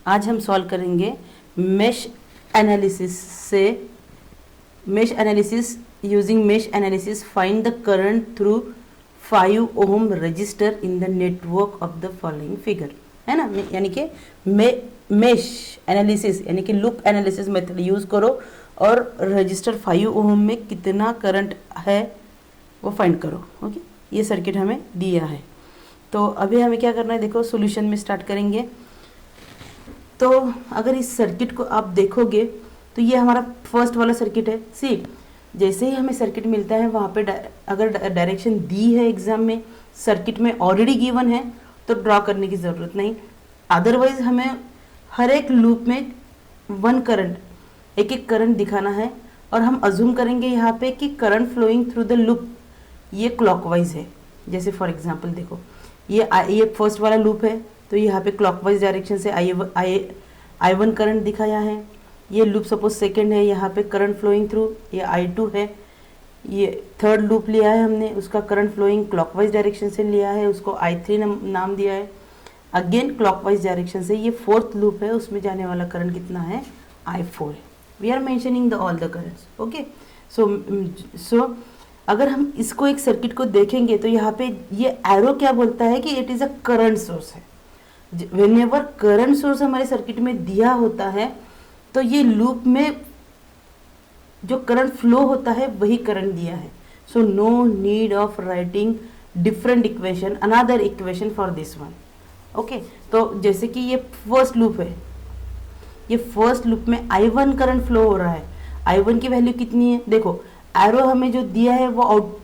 आज हम सॉल्व करेंगे mesh analysis using mesh analysis find the current through 5 ohm resistor in the network of the following figure, है ना। यानी कि मेश एनालिसिस यानी कि लूप एनालिसिस मेथड यूज करो और रजिस्टर 5 ओम में कितना करंट है वो फाइंड करो। ओके, ये सर्किट हमें दिया है। तो अभी हमें क्या करना है, देखो सॉल्यूशन में स्टार्ट करेंगे। तो अगर इस सर्किट को आप देखोगे तो ये हमारा फर्स्ट वाला सर्किट है। सी, जैसे ही हमें सर्किट मिलता है वहाँ पे अगर डायरेक्शन दी है एग्जाम में, सर्किट में ऑलरेडी गिवन है, तो ड्रॉ करने की ज़रूरत नहीं। अदरवाइज हमें हर एक लूप में वन करंट, एक एक करंट दिखाना है और हम अज्यूम करेंगे यहाँ पे कि current flowing through the loop ये क्लॉकवाइज है। जैसे फॉर एग्जांपल देखो, ये फर्स्ट वाला लूप है, तो यहाँ पे क्लॉकवाइज डायरेक्शन से I1 करंट दिखाया है। ये लूप सपोज सेकंड है, यहाँ पे करंट फ्लोइंग थ्रू ये I2 है। ये थर्ड लूप लिया है हमने, उसका करंट फ्लोइंग क्लॉकवाइज डायरेक्शन से लिया है, उसको I3 नाम दिया है। अगेन क्लॉकवाइज डायरेक्शन से ये फोर्थ लूप है, उसमें जाने वाला करंट कितना है, I4 है। We are mentioning the all the currents. Okay, so अगर हम इसको एक सर्किट को देखेंगे तो यहाँ पे ये एरो क्या बोलता है कि it is a current source है। व्हेनेवर करंट सोर्स हमारे सर्किट में दिया होता है तो ये लूप में जो करंट फ्लो होता है वही करंट दिया है। So no need of writing different equation, another equation for this one. Okay, तो जैसे कि ये फर्स्ट लूप है, ये फर्स्ट लूप में I1 करंट फ्लो हो रहा है। I1 की वैल्यू कितनी है, देखो एरो हमें जो दिया है वो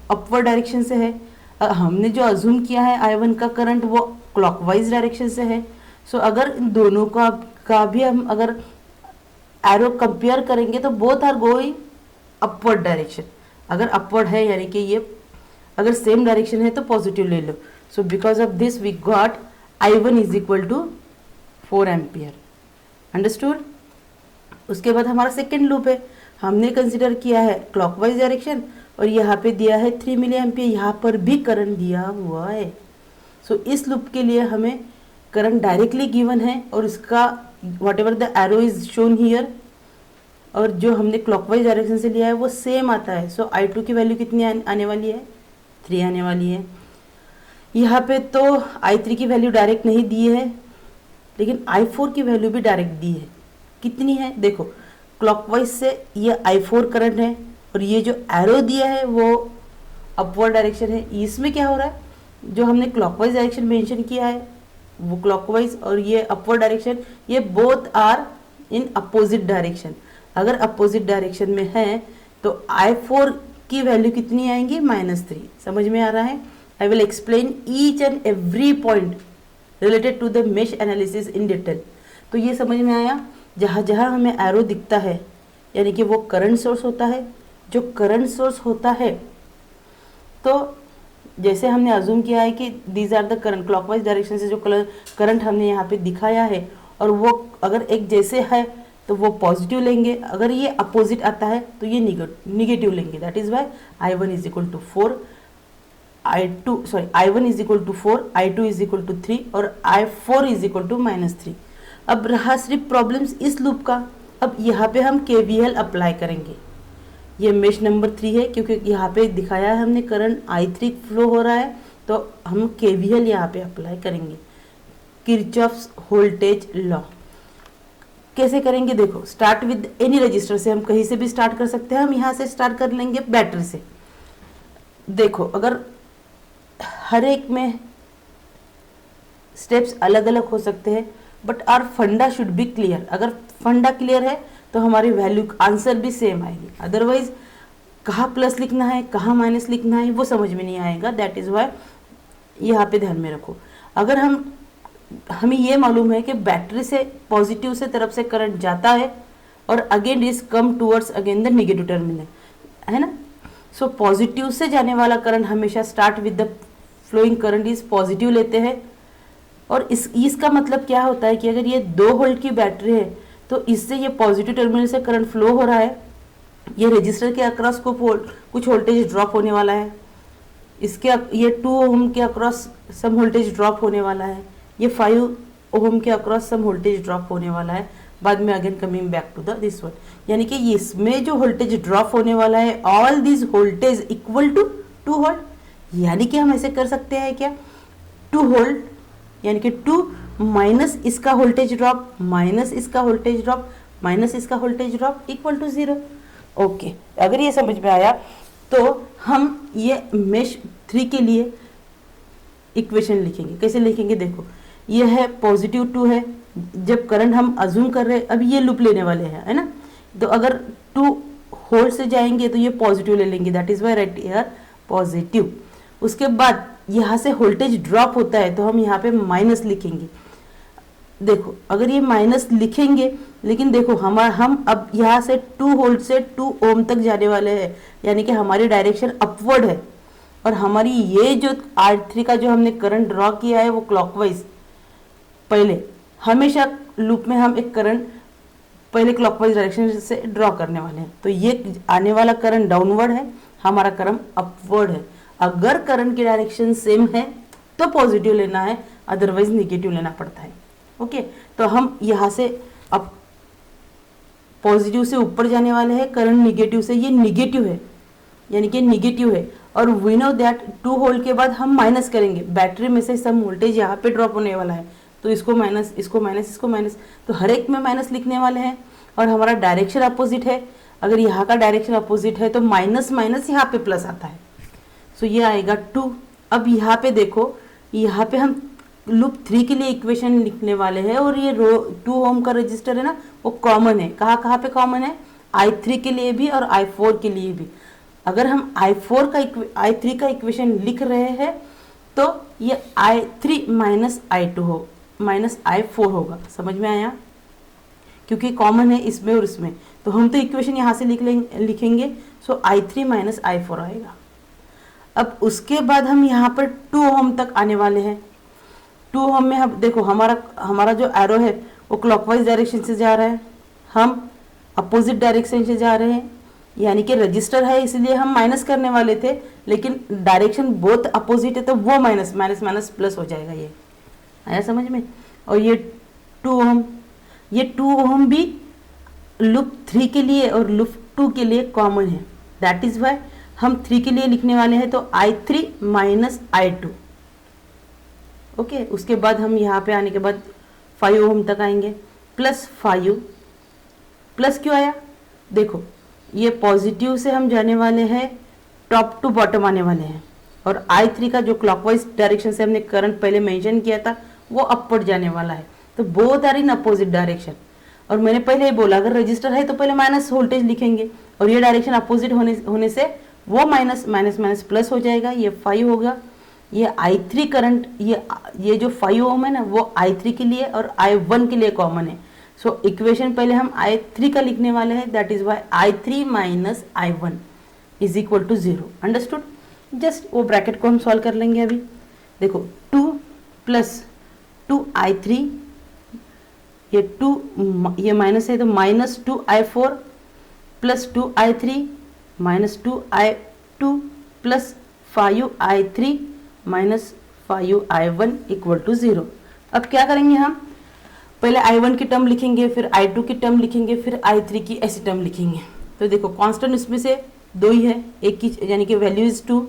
अपवर्ड डायरेक्शन से है। हमने जो अज्यूम किया है I1 का करंट वो क्लॉकवाइज डायरेक्शन से है। सो अगर इन दोनों का भी हम अगर एरो कंपेयर करेंगे तो both are going upward direction. अगर अपवर्ड है यानी कि ये अगर सेम डायरेक्शन है तो पॉजिटिव ले लो। So because of this we got I1 is equal to 4 ampere. Understood. उसके बाद हमारा सेकेंड लूप है, हमने कंसिडर किया है क्लॉकवाइज डायरेक्शन और यहाँ पे दिया है 3 मिली एम्पियर, यहाँ पर भी करंट दिया हुआ है। सो इस लूप के लिए हमें करंट डायरेक्टली गिवन है और इसका what ever the arrow is shown here, और जो हमने क्लॉकवाइज डायरेक्शन से लिया है वो सेम आता है। सो I2 की वैल्यू कितनी आने वाली है, 3 आने वाली है। यहाँ पे तो I3 की वैल्यू डायरेक्ट नहीं दी है, लेकिन I4 की वैल्यू भी डायरेक्ट दी है। कितनी है, देखो क्लॉकवाइज से ये I4 करंट है और ये जो एरो दिया है वो अपवर्ड डायरेक्शन है। इसमें क्या हो रहा है, जो हमने क्लॉकवाइज डायरेक्शन मेंशन किया है वो क्लॉकवाइज और ये अपवर्ड डायरेक्शन, ये both are in opposite direction. अगर अपोजिट डायरेक्शन में है तो I4 की वैल्यू कितनी आएंगी, -3। समझ में आ रहा है। I will explain each and every point related to the mesh analysis in detail. तो ये समझ में आया, जहाँ जहाँ हमें एरो दिखता है यानी कि वो करंट सोर्स होता है। जो करंट सोर्स होता है, तो जैसे हमने अज्यूम किया है कि these are the current, clockwise direction से जो करंट हमने यहाँ पे दिखाया है और वो अगर एक जैसे है तो वो पॉजिटिव लेंगे, अगर ये अपोजिट आता है तो ये निगेटिव लेंगे। That is why I1 is equal to 4, I1 is equal to 4, I2 is equal to 3 और I4 इज इक्वल टू -3। अब रहा सिर्फ प्रॉब्लम्स इस लूप का। अब यहाँ पे हम KVL अप्लाई करेंगे। ये मेश नंबर 3 है क्योंकि यहाँ पे दिखाया है हमने करंट I3 फ्लो हो रहा है, तो हम KVL यहाँ पे अप्लाई करेंगे, किरचॉफ्स वोल्टेज लॉ। कैसे करेंगे, देखो स्टार्ट विद एनी रजिस्टर से, हम कहीं से भी स्टार्ट कर सकते हैं। हम यहाँ से स्टार्ट कर लेंगे बैटरी से। देखो अगर हर एक में स्टेप्स अलग अलग हो सकते हैं, बट आर फंडा शुड बी क्लियर। अगर फंडा क्लियर है तो हमारी वैल्यू आंसर भी सेम आएगी। अदरवाइज कहाँ प्लस लिखना है कहाँ माइनस लिखना है वो समझ में नहीं आएगा। दैट इज वाई यहाँ पे ध्यान में रखो। अगर हमें ये मालूम है कि बैटरी से पॉजिटिव से तरफ से करंट जाता है और again is come towards again the negative terminal, है ना। सो पॉजिटिव से जाने वाला करंट हमेशा start with the flowing current is positive लेते हैं। और इसका मतलब क्या होता है कि अगर ये 2 वोल्ट की बैटरी है तो इससे ये पॉजिटिव टर्मिनल से करंट फ्लो हो रहा है, ये रजिस्टर के अक्रॉस को कुछ वोल्टेज ड्रॉप होने वाला है, इसके ये 2 ओम के अक्रॉस सम वोल्टेज ड्रॉप होने वाला है, ये 5 ओम के अक्रॉस सम वोल्टेज ड्रॉप होने वाला है, बाद में again coming back to the this one, यानी कि इसमें जो वोल्टेज ड्रॉप होने वाला है all this voltage equal to 2 volt, यानी कि हम ऐसे कर सकते हैं क्या, 2 वोल्ट यानी कि 2 माइनस इसका वोल्टेज ड्रॉप माइनस इसका वोल्टेज ड्रॉप माइनस इसका voltage drop equal to 0। Okay, अगर ये समझ में आया तो हम ये मेश 3 के लिए इक्वेशन लिखेंगे। कैसे लिखेंगे, देखो ये है +2 है, जब करंट हम अज्यूम कर रहे हैं, अब ये लूप लेने वाले हैं, है ना, तो अगर 2 होल्ड से जाएंगे तो ये पॉजिटिव ले लेंगे, that is why right here positive. उसके बाद यहाँ से वोल्टेज ड्रॉप होता है तो हम यहाँ पे माइनस लिखेंगे। देखो अगर ये माइनस लिखेंगे, लेकिन देखो हम अब यहाँ से 2 वोल्ट से 2 ओम तक जाने वाले हैं, यानी कि हमारी डायरेक्शन अपवर्ड है, और हमारी ये जो R3 का जो हमने करंट ड्रॉ किया है वो क्लॉकवाइज, पहले हमेशा लूप में हम एक करंट पहले क्लॉकवाइज डायरेक्शन से ड्रॉ करने वाले हैं, तो ये आने वाला करंट डाउनवर्ड है, हमारा करंट अपवर्ड है। अगर करंट की डायरेक्शन सेम है तो पॉजिटिव लेना है, अदरवाइज निगेटिव लेना पड़ता है। ओके, तो हम यहाँ से अब पॉजिटिव से ऊपर जाने वाले हैं, करंट निगेटिव से, ये निगेटिव है यानी कि निगेटिव है, और वी नो दैट 2 वोल्ट के बाद हम माइनस करेंगे, बैटरी में से सम वोल्टेज यहाँ पे ड्रॉप होने वाला है, तो इसको माइनस इसको माइनस इसको माइनस, तो हर एक में माइनस लिखने वाले हैं, और हमारा डायरेक्शन अपोजिट है, अगर यहाँ का डायरेक्शन अपोजिट है तो माइनस माइनस यहाँ पे प्लस आता है, सो ये आएगा 2। अब यहाँ पे देखो, यहाँ पे हम लूप 3 के लिए इक्वेशन लिखने वाले हैं, और ये 2 ओम का रजिस्टर है ना वो कॉमन है, कहाँ पे कॉमन है, I3 के लिए भी और I4 के लिए भी। अगर हम I3 का इक्वेशन लिख रहे हैं तो ये I3 माइनस I4 होगा, समझ में आया, क्योंकि कॉमन है इसमें और इसमें, तो हम तो इक्वेशन यहाँ से लिखेंगे, सो I3 माइनस I4 आएगा। अब उसके बाद हम यहाँ पर 2 ओम तक आने वाले हैं। 2 ओम में हम देखो हमारा जो एरो है वो क्लॉकवाइज डायरेक्शन से जा रहा है, हम अपोजिट डायरेक्शन से जा रहे हैं, यानी कि रजिस्टर है इसलिए हम माइनस करने वाले थे, लेकिन डायरेक्शन बोथ अपोजिट है तो वो माइनस माइनस माइनस प्लस हो जाएगा, ये आया समझ में। और ये 2 ओम भी लूप 3 के लिए और लूप 2 के लिए कॉमन है, दैट इज वाई हम 3 के लिए लिखने वाले हैं, तो I3 माइनस I2। ओके, उसके बाद हम यहाँ पे आने के बाद 5 ओम तक आएंगे, प्लस 5, प्लस क्यों आया, देखो ये पॉजिटिव से हम जाने वाले हैं, टॉप टू बॉटम आने वाले हैं, और I3 का जो क्लॉकवाइज डायरेक्शन से हमने करंट पहले मेंशन किया था वो अपवर्ड जाने वाला है, तो both are in opposite direction. और मैंने पहले ही बोला अगर रजिस्टर है तो पहले माइनस वोल्टेज लिखेंगे, और ये डायरेक्शन अपोजिट होने से वो माइनस माइनस माइनस प्लस हो जाएगा, ये 5 होगा। ये I3 करंट, ये जो 5 ओम है ना वो I3 के लिए और I1 के लिए कॉमन है, सो इक्वेशन पहले हम I3 का लिखने वाले हैं, that is why I3 minus I1 is equal to 0। Understood, just वो ब्रैकेट को हम सॉल्व कर लेंगे अभी। देखो 2 प्लस 2I3, ये 2 ये माइनस है तो minus 2I4 plus 2I3 minus 2I2 plus 5I3 minus 5I1 equal to 0। अब क्या करेंगे, हम पहले I1 की टर्म लिखेंगे, फिर I2 की टर्म लिखेंगे, फिर I3 की ऐसी टर्म लिखेंगे। तो देखो कांस्टेंट इसमें से 2 ही है, एक की यानी कि वैल्यू इज 2।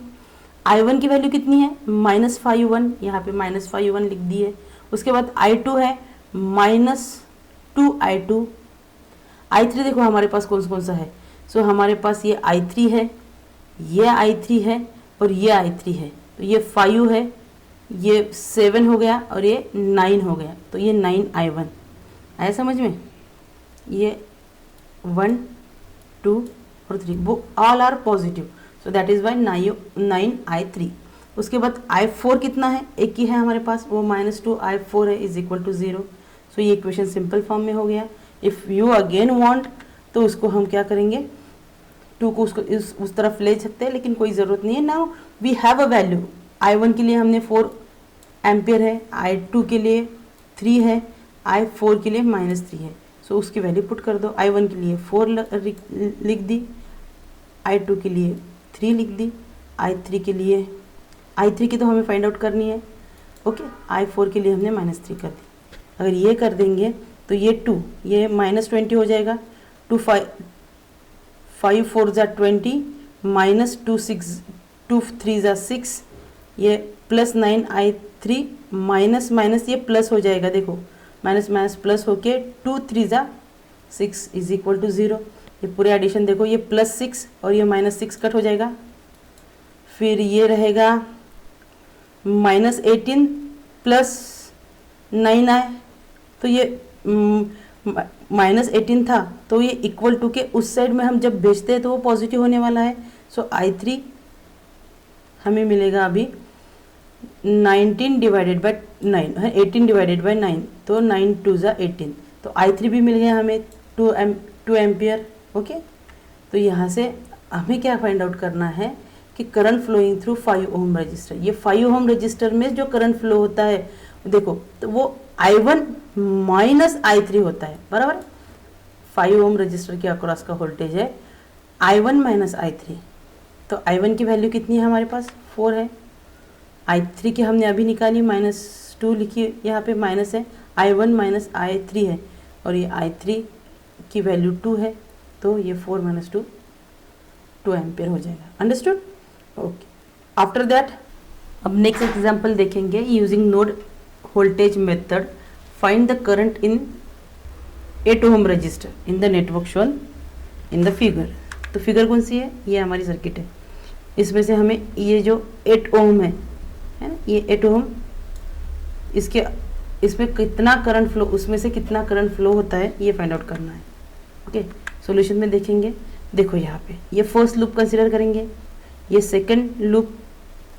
I1 की वैल्यू कितनी है, माइनस 5I1, यहाँ पे माइनस 5I1 लिख दी है। उसके बाद I2 है माइनस 2I2। I3 देखो हमारे पास कौन सा है, सो हमारे पास ये I3 है, ये I3 है और ये I3 है, तो ये 5 है, ये 7 हो गया और ये 9 हो गया, तो ये 9I1 आया समझ में। ये 1 2 और 3 वो all are positive, so that is why 9I3। उसके बाद I4 कितना है, एक ही है हमारे पास, वो माइनस 2I4 है इज इक्वल टू 0। सो ये इक्वेशन सिंपल फॉर्म में हो गया। इफ़ यू अगेन वांट तो उसको हम क्या करेंगे, 2 को उसको उस तरफ ले सकते हैं, लेकिन कोई ज़रूरत नहीं है। Now we have a value, I1 के लिए हमने 4 एम्पियर है, I2 के लिए 3 है, I4 के लिए -3 है, सो उसकी वैल्यू पुट कर दो। I1 के लिए 4 लिख दी, I2 के लिए 3 लिख दी, I3 के लिए, I3 की तो हमें फाइंड आउट करनी है, ओके, I4 के लिए हमने -3 कर दी। अगर ये कर देंगे तो ये 2, ये -20 हो जाएगा, 2 5 5 4 ज़ा 20, -2 6 2 3 ज़ा 6, ये +9i3 माइनस माइनस ये प्लस हो जाएगा, देखो माइनस माइनस प्लस होके 2 3 ज़ा 6 इज इक्वल टू 0। ये पूरे एडिशन देखो, ये +6 और ये -6 कट हो जाएगा, फिर ये रहेगा -18 +9 आए, तो ये -18 था, तो ये इक्वल टू के उस साइड में हम जब भेजते हैं तो वो पॉजिटिव होने वाला है। सो i3 हमें मिलेगा अभी 19 डिवाइडेड बाई 9 है, 18 डिवाइडेड बाई 9, तो 9 2 ज़ा 18, तो i3 भी मिल गया हमें 2 एम्पियर। ओके, तो यहाँ से हमें क्या फाइंड आउट करना है कि current flowing through 5 ohm register, ये 5 ओम रजिस्टर में जो करंट फ्लो होता है देखो, तो वो I1 माइनस I3 होता है, बराबर। 5 ओम रजिस्टर के अक्रॉस का वोल्टेज है I1 माइनस I3, तो I1 की वैल्यू कितनी है हमारे पास 4 है, I3 की हमने अभी निकाली -2 लिखी, यहाँ पे माइनस है, I1 माइनस I3 है, और ये I3 की वैल्यू 2 है, तो ये 4 माइनस 2 एम्पियर हो जाएगा। अंडरस्टूड? ओके, आफ्टर दैट अब नेक्स्ट एग्जांपल देखेंगे। Using node voltage method find the current in 8 ohm resistor in the network shown in the figure. तो फिगर कौन सी है? ये हमारी सर्किट है, इसमें से हमें ये जो 8 ओम है ना, ये 8 ओम, इसमें कितना करंट फ्लो, उसमें से कितना करंट फ्लो होता है ये फाइंड आउट करना है। ओके, सॉल्यूशन में देखेंगे। देखो यहाँ पे ये फर्स्ट लूप कंसीडर करेंगे, ये सेकंड लूप,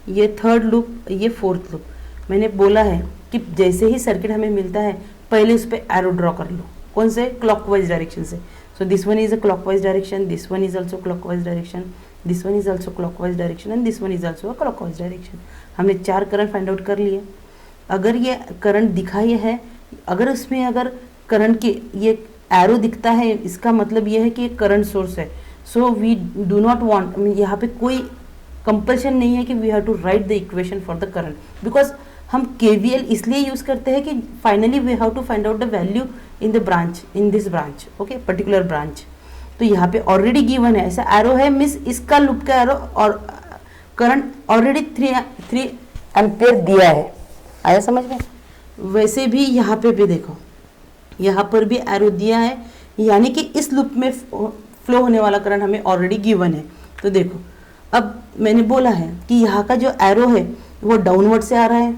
ये थर्ड लूप, ये फोर्थ लूप। मैंने बोला है कि जैसे ही सर्किट हमें मिलता है पहले उस पर एरो ड्रॉ कर लो, कौन से? क्लॉकवाइज डायरेक्शन से। So this one is a clockwise direction, this one is also clockwise direction, this one is also clockwise direction and this one is also a clockwise direction. हमने 4 current find out कर लिए। अगर ये current दिखा ये है, अगर उसमें अगर करंट के ये एरो दिखता है, इसका मतलब ये है कि करंट सोर्स है। So we do not want, यहाँ पे कोई कंपल्शन नहीं है कि we have to write the equation for the current, because हम KVL इसलिए यूज़ करते हैं कि finally we have to find out the value in the branch, in this branch, okay, particular branch. तो यहाँ पे ऑलरेडी गिवन है, ऐसा एरो है, मिस इसका लूप का एरो और करंट ऑलरेडी 3 एम्पियर दिया है। आया समझ में? वैसे भी यहाँ पे भी देखो, यहाँ पर भी एरो दिया है, यानी कि इस लूप में फ्लो होने वाला करंट हमें ऑलरेडी गिवन है। तो देखो, अब मैंने बोला है कि यहाँ का जो एरो है वो डाउनवर्ड से आ रहा है,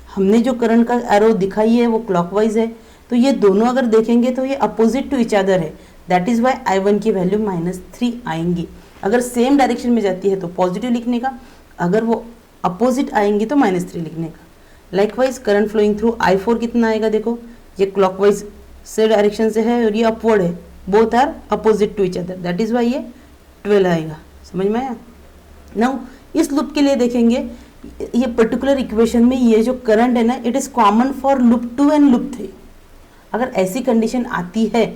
हमने जो करंट का एरो दिखाई है वो क्लॉकवाइज है, तो ये दोनों अगर देखेंगे तो ये अपोजिट टू ईच अदर है। दैट इज़ वाई I1 की वैल्यू -3 आएंगी। अगर सेम डायरेक्शन में जाती है तो पॉजिटिव लिखने का, अगर वो अपोजिट आएंगी तो -3 लिखने का। Likewise current flowing through I4 कितना आएगा? देखो, ये क्लॉकवाइज से डायरेक्शन से है और ये अपवर्ड है, both are opposite to each other, that is why ये 12 आएगा। समझ में आया? नाउ इस लूप के लिए देखेंगे, ये पर्टिकुलर इक्वेशन में ये जो करंट है ना, it is common for loop 2 and loop 3। अगर ऐसी कंडीशन आती है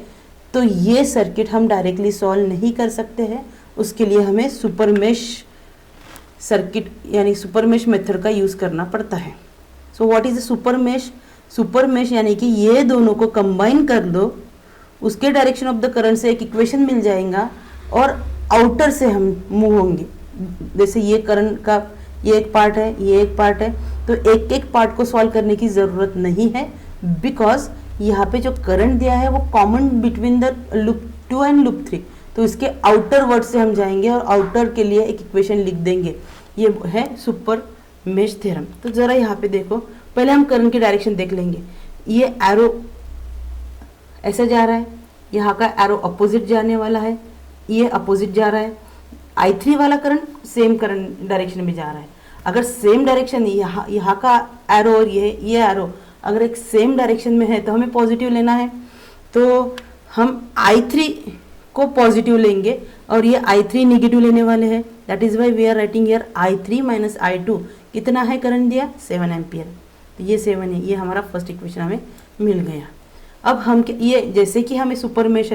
तो ये सर्किट हम डायरेक्टली सॉल्व नहीं कर सकते हैं, उसके लिए हमें सुपर मेश सर्किट यानी सुपर मेश मेथड का यूज़ करना पड़ता है। So what is a super mesh? Super mesh यानी कि ये दोनों को कंबाइन कर दो, उसके डायरेक्शन ऑफ द करंट से एक इक्वेशन मिल जाएगा और आउटर से हम मूव होंगे। जैसे ये करंट का ये एक पार्ट है, ये एक पार्ट है, तो एक एक पार्ट को सॉल्व करने की ज़रूरत नहीं है, बिकॉज यहाँ पे जो करंट दिया है वो common between the loop 2 and loop 3, तो इसके आउटर वर्ड से हम जाएंगे और आउटर के लिए एक इक्वेशन लिख देंगे। ये है सुपर मेश थ्योरम। तो ज़रा यहाँ पे देखो, पहले हम करंट की डायरेक्शन देख लेंगे। ये एरो ऐसा जा रहा है, यहाँ का एरो अपोजिट जाने वाला है, ये अपोजिट जा रहा है। I3 वाला करंट सेम करंट डायरेक्शन में जा रहा है। अगर सेम डायरेक्शन यहाँ का एरो और ये एरो अगर एक सेम डायरेक्शन में है तो हमें पॉजिटिव लेना है, तो हम I3 को पॉजिटिव लेंगे और ये I3 निगेटिव लेने वाले हैं। That is why we are writing here I3 minus I2। कितना है करंट दिया? 7 एम्पियर। तो ये 7 है, ये हमारा फर्स्ट इक्वेशन हमें मिल गया। अब हम ये जैसे कि हमें सुपर मेश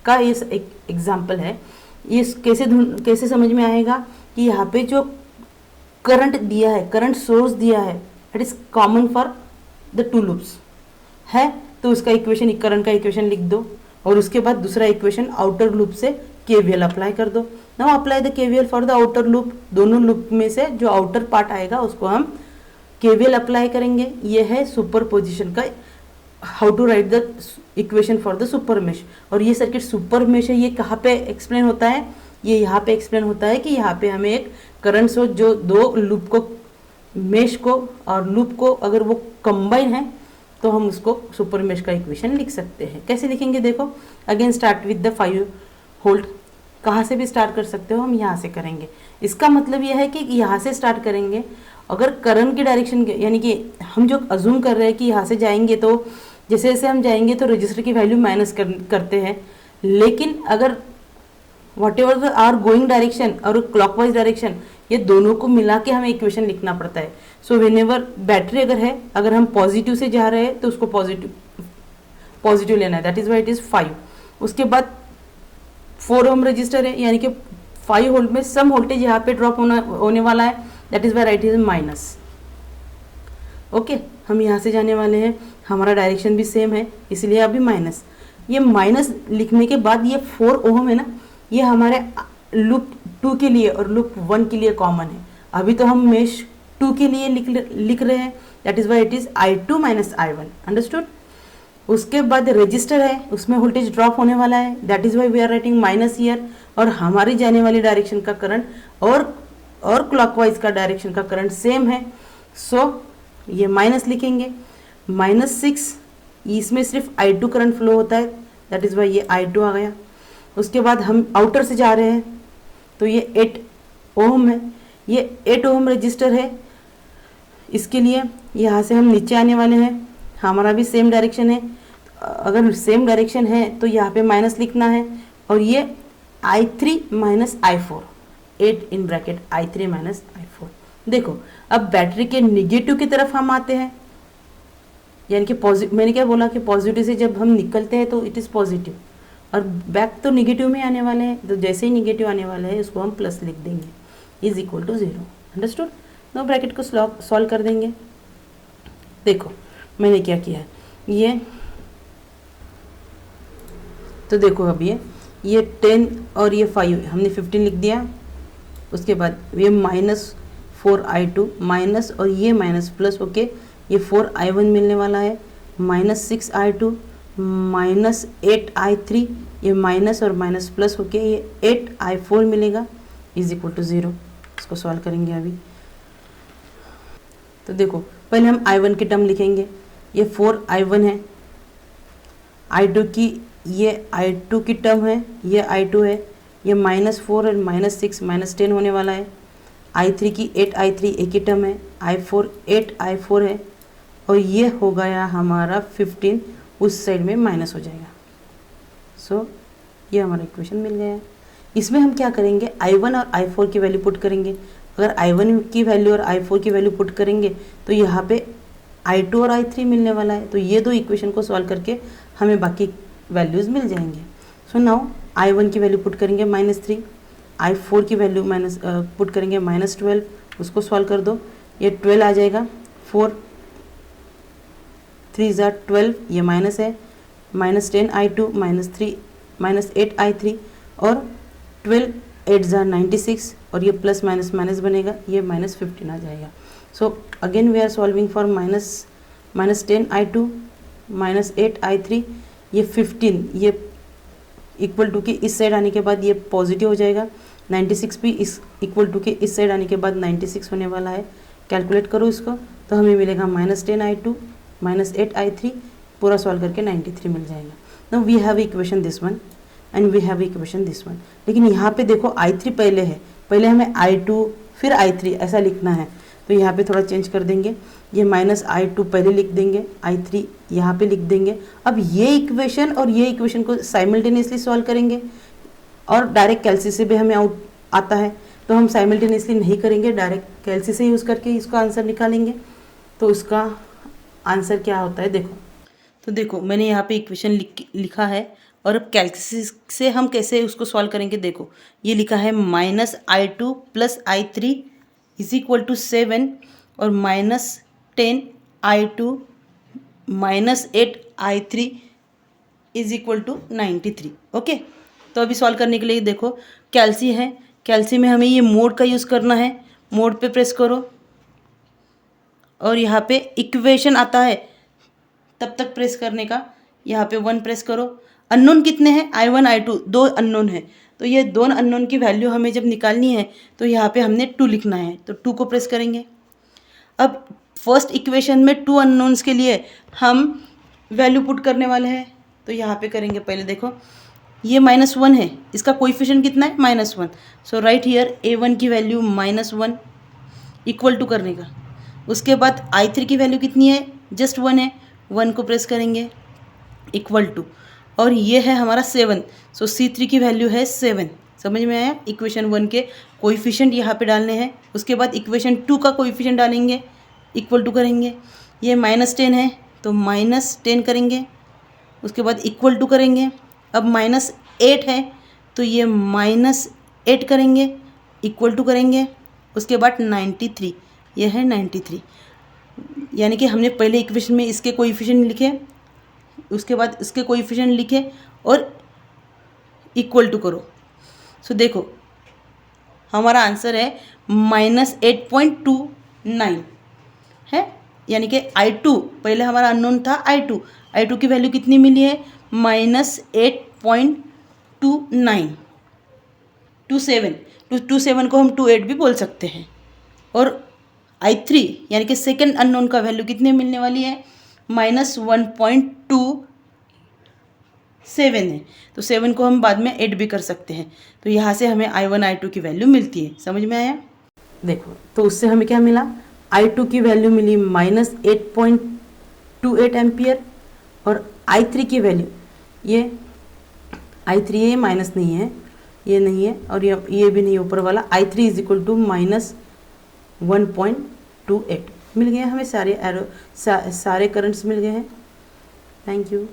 का ये एक एग्जाम्पल है, ये कैसे समझ में आएगा कि यहाँ पे जो करंट दिया है, करंट सोर्स दिया है, it is common for the 2 loops. है तो उसका इक्वेशन, करंट का इक्वेशन लिख दो और उसके बाद दूसरा इक्वेशन आउटर लूप से केवीएल अप्लाई कर दो। Now apply the KVL for the outer loop, दोनों लूप में से जो आउटर पार्ट आएगा उसको हम केवीएल अप्लाई करेंगे। ये है सुपरपोजिशन का, how to write the equation for the super mesh. और ये सर्किट सुपर मेश है, ये कहाँ पे एक्सप्लेन होता है, ये यहाँ पे एक्सप्लेन होता है कि यहाँ पे हमें एक करंट सोर्स जो दो लूप को, मेश को और लूप को अगर वो कंबाइन है तो हम उसको सुपर मेश का इक्वेशन लिख सकते हैं। कैसे लिखेंगे देखो, again start with the 5 volt, कहाँ से भी स्टार्ट कर सकते हो, हम यहाँ से करेंगे। इसका मतलब यह है कि यहाँ से स्टार्ट करेंगे, अगर करंट की डायरेक्शन यानी कि हम जो अज्यूम कर रहे हैं कि यहाँ से जाएंगे तो जैसे जैसे हम जाएंगे तो रजिस्टर की वैल्यू माइनस करते हैं, लेकिन अगर whatever the are going direction और क्लॉकवाइज डायरेक्शन, ये दोनों को मिला के हमें इक्वेशन लिखना पड़ता है। सो व्हेनेवर बैटरी अगर है, अगर हम पॉजिटिव से जा रहे हैं तो उसको पॉजिटिव लेना है, that is why it is 5। उसके बाद 4 ओम रजिस्टर है, यानी कि 5 वोल्ट में सम वोल्टेज यहाँ पे ड्रॉप होने वाला है, that is why right is minus. Okay, हम यहाँ से जाने वाले हैं, हमारा डायरेक्शन भी सेम है इसलिए अभी माइनस। ये माइनस लिखने के बाद ये 4 ओम है ना, ये हमारे लूप 2 के लिए और लूप 1 के लिए कॉमन है। अभी तो हम मेश 2 के लिए लिख रहे हैं, that is why it is I2 minus I1, understood. उसके बाद रजिस्टर है, उसमें वोल्टेज ड्रॉप होने वाला है, that is why we are writing minus year. और हमारी जाने वाली डायरेक्शन का करंट और क्लॉकवाइज का डायरेक्शन का करंट सेम है, सो ये माइनस लिखेंगे। -6, इसमें सिर्फ I2 करंट फ्लो होता है, दैट इज वाई ये I2 आ गया। उसके बाद हम आउटर से जा रहे हैं तो ये 8 ओम है, ये 8 ओम रजिस्टर है, इसके लिए यहाँ से हम नीचे आने वाले हैं, हमारा भी सेम डायरेक्शन है। अगर सेम डायरेक्शन है तो यहाँ पे माइनस लिखना है, और ये I3 minus I4, 8 in bracket I3 minus I4। देखो अब बैटरी के निगेटिव की तरफ हम आते हैं, यानी कि पॉजिटिव, मैंने क्या बोला कि पॉजिटिव से जब हम निकलते हैं तो इट इज़ पॉजिटिव, और बैक तो निगेटिव में आने वाले हैं, तो जैसे ही निगेटिव आने वाले हैं उसको हम प्लस लिख देंगे, is equal to 0, understood. No bracket को सॉल्व कर देंगे। देखो मैंने क्या किया है, ये तो देखो अब ये 10 और ये 5 हमने 15 लिख दिया। उसके बाद ये -4I2 माइनस और ये माइनस प्लस होके ये 4I1 मिलने वाला है, -6I2 माइनस 8I3, ये माइनस और माइनस प्लस होके ये 8I4 मिलेगा, इज इक्वल टू 0। इसको सॉल्व करेंगे अभी। तो देखो पहले हम I1 की टर्म लिखेंगे, ये 4I1 है, I2 की ये I2 की टर्म है, ये I2 है, ये -4 और -6 -10 होने वाला है। I3 की 8I3 एक ही टर्म है, I4 8I4 है, और ये हो गया हमारा 15, उस साइड में माइनस हो जाएगा। सो ये हमारा इक्वेशन मिल गया है। इसमें हम क्या करेंगे, I1 और I4 की वैल्यू पुट करेंगे। अगर I1 की वैल्यू और I4 की वैल्यू पुट करेंगे तो यहाँ पे I2 और I3 मिलने वाला है, तो ये दो इक्वेशन को सॉल्व करके हमें बाकी वैल्यूज़ मिल जाएंगे। सो नाउ I1 की वैल्यू पुट करेंगे -3, I4 की वैल्यू पुट करेंगे -12, उसको सॉल्व कर दो, ये 12 आ जाएगा, 4 3 ज़ा 12, ये माइनस है, -10I2 -8I3 और 12 8 ज़ा 96, और ये प्लस माइनस माइनस बनेगा, ये -15 आ जाएगा। So again we are solving for -10I2 -8I3, ये 15, ये इक्वल टू के इस साइड आने के बाद ये पॉजिटिव हो जाएगा, 96 भी इस इक्वल टू के इस साइड आने के बाद 96 होने वाला है। कैलकुलेट करो इसको तो हमें मिलेगा -10I2 -8I3, पूरा सॉल्व करके 93 मिल जाएगा। Now we have equation this one and we have equation this one. लेकिन यहाँ पे देखो I3 पहले है, पहले हमें I2 फिर I3 ऐसा लिखना है, तो यहाँ पे थोड़ा चेंज कर देंगे, ये -I2 पहले लिख देंगे, I3 यहाँ पे लिख देंगे। अब ये इक्वेशन और ये इक्वेशन को साइमल्टेनियसली सॉल्व करेंगे, और डायरेक्ट कैल्सी से भी हमें आउट आता है, तो हम साइमल्टेनियसली नहीं करेंगे, डायरेक्ट कैल्सी से यूज़ करके इसका आंसर निकालेंगे। तो उसका आंसर क्या होता है देखो, तो देखो मैंने यहाँ पे इक्वेशन लिखा है, और अब कैल्सी से हम कैसे उसको सॉल्व करेंगे देखो, ये लिखा है -I2 + I3 is equal to 7, और -10I2 -8I3 is equal to 93। Okay, तो अभी सॉल्व करने के लिए देखो कैल्सी है, कैल्सी में हमें ये मोड का यूज़ करना है। मोड पे प्रेस करो और यहाँ पे इक्वेशन आता है तब तक प्रेस करने का। यहाँ पे 1 प्रेस करो। अननोन कितने हैं? I1 I2 दो अननोन है, तो ये दोनों अननोन की वैल्यू हमें जब निकालनी है तो यहाँ पे हमने 2 लिखना है, तो 2 को प्रेस करेंगे। अब फर्स्ट इक्वेशन में 2 अननोन्स के लिए हम वैल्यू पुट करने वाले हैं, तो यहाँ पे करेंगे। पहले देखो ये -1 है, इसका कोएफिशिएंट कितना है? -1। सो राइट हियर A1 की वैल्यू -1 इक्वल टू करने का। उसके बाद I3 की वैल्यू कितनी है? जस्ट 1 है, 1 को प्रेस करेंगे इक्वल टू, और ये है हमारा 7। सो C3 की वैल्यू है 7। समझ में आया? इक्वेशन 1 के कोएफिशिएंट यहाँ पे डालने हैं। उसके बाद इक्वेशन 2 का कोएफिशिएंट डालेंगे, इक्वल टू करेंगे। ये -10 है तो -10 करेंगे, उसके बाद इक्वल टू करेंगे। अब -8 है तो ये -8 करेंगे, इक्वल टू करेंगे। उसके बाद 93, ये है 93। यानी कि हमने पहले इक्वेशन में इसके कोएफिशिएंट लिखे, उसके बाद इसके कोएफिशिएंट लिखे और इक्वल टू करो। सो देखो हमारा आंसर है -8.29 है, यानी कि I2 पहले हमारा अननोन था I2 की वैल्यू कितनी मिली है? -8.27 को हम 28 भी बोल सकते हैं। और I3 यानी कि सेकेंड अननोन का वैल्यू कितने मिलने वाली है? -1.27 है, तो 7 को हम बाद में ऐड भी कर सकते हैं। तो यहाँ से हमें I1 I2 की वैल्यू मिलती है। समझ में आया? देखो तो उससे हमें क्या मिला? I2 की वैल्यू मिली -8.28 एम्पियर, और I3 की वैल्यू, ये I3 ये माइनस नहीं है, ये नहीं है, और ये भी नहीं ऊपर वाला। I3 इज इक्वल टू -1.28 मिल गए हमें। सारे करंट्स मिल गए हैं। Thank you.